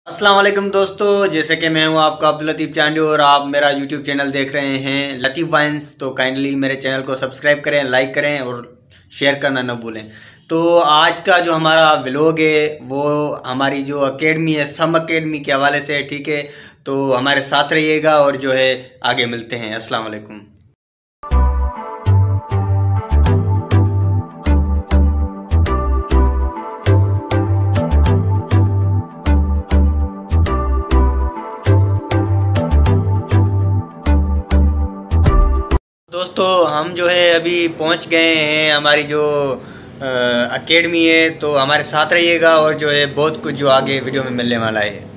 अस्सलाम वालेकुम दोस्तों, जैसे कि मैं हूं आपका अब्दुल लतीफ़ चांडी और आप मेरा यूट्यूब चैनल देख रहे हैं लतीफ़ वाइन्स। तो काइंडली मेरे चैनल को सब्सक्राइब करें, लाइक करें और शेयर करना न भूलें। तो आज का जो हमारा व्लॉग है वो हमारी जो अकेडमी है, सम अकेडमी के हवाले से है। ठीक है, तो हमारे साथ रहिएगा और जो है आगे मिलते हैं। अस्सलाम वालेकुम। दोस्तों हम जो है अभी पहुंच गए हैं हमारी जो अकेडमी है। तो हमारे साथ रहिएगा और जो है बहुत कुछ जो आगे वीडियो में मिलने वाला है।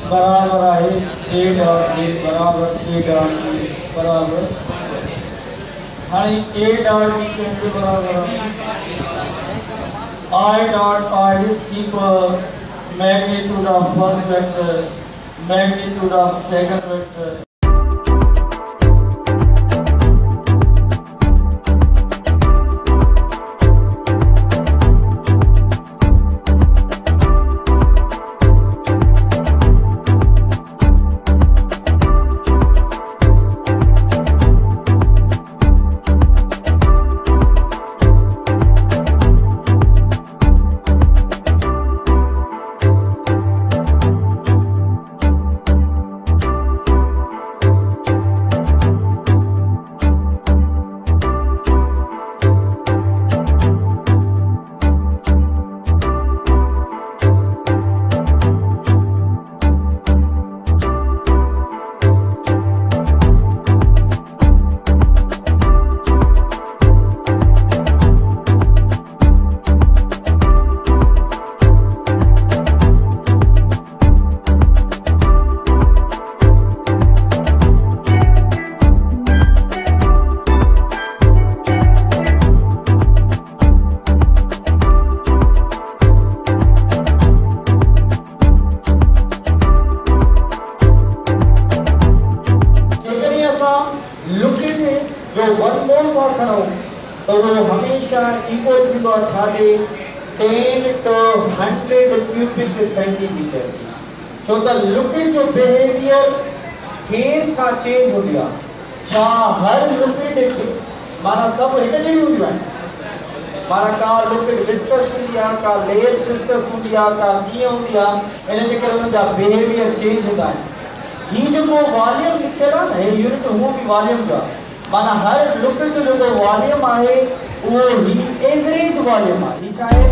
बराबर आहे ए डॉट बी बराबर ए डॉट बी बराबर हाणे ए डॉट बी के बराबर I dot I is equal magnitude of first vector magnitude of second vector. जो वन मोल पर खड़ो तो वो हमेशा इक्वल टू द छादे 10 to 100 cubic centimetre. So the liquid जो बिहेवियर फेस का चेंज हो गया छा हर लिक्विड माना सब एक जड़ी हुई है माना का लिक्विड विस्कस हुआ का लेस विस्कस हुआ का किए हुआ इन जे करे उनका बिहेवियर चेंज होता है। ये जो वो वॉल्यूम लिखेला ना ये यूनिट वो भी वॉल्यूम का माना हर लिक्विड जो वॉल्यूम आहे वो ही एवरेज वॉल्यूम आहे चाहे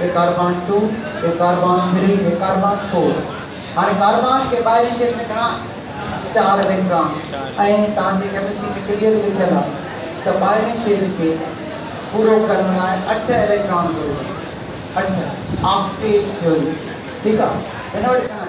ये कार्बन 2, ये कार्बन 3, ये कार्बन 4। हाणे कार्बन के ॿाहिरीं शेल में घणा 4 इलेक्ट्रॉन ऐं तव्हांजी केमिस्ट्री में क्लियर लिखियल आहे त ॿाहिरीं शेल खे पूरो करण लाइ 8 इलेक्ट्रॉन ज़रूरी, 8 ऑक्टेट थ्योरी। ठीक आहे, हिन वटि घणा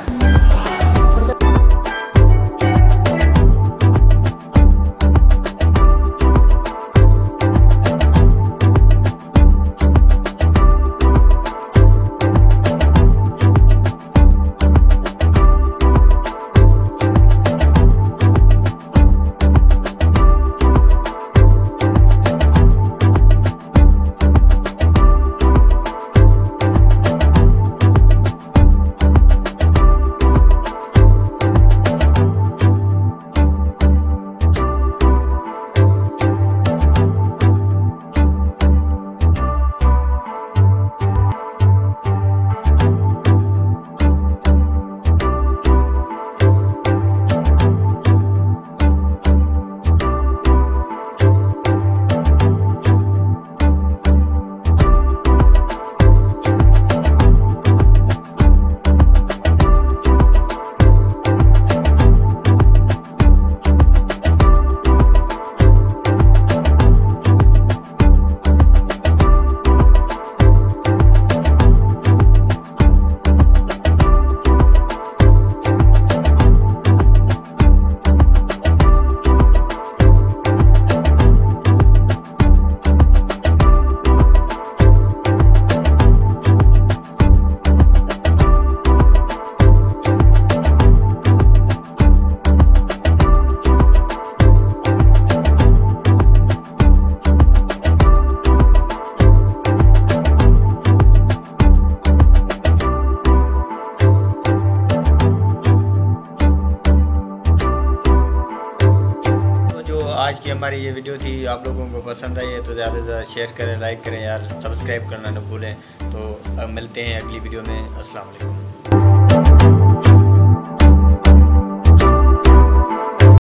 आज की हमारी ये वीडियो थी, आप लोगों को पसंद आई है तो ज़्यादा से ज़्यादा शेयर करें, लाइक करें यार, सब्सक्राइब करना न भूलें। तो अब मिलते हैं अगली वीडियो में। अस्सलाम वालेकुम।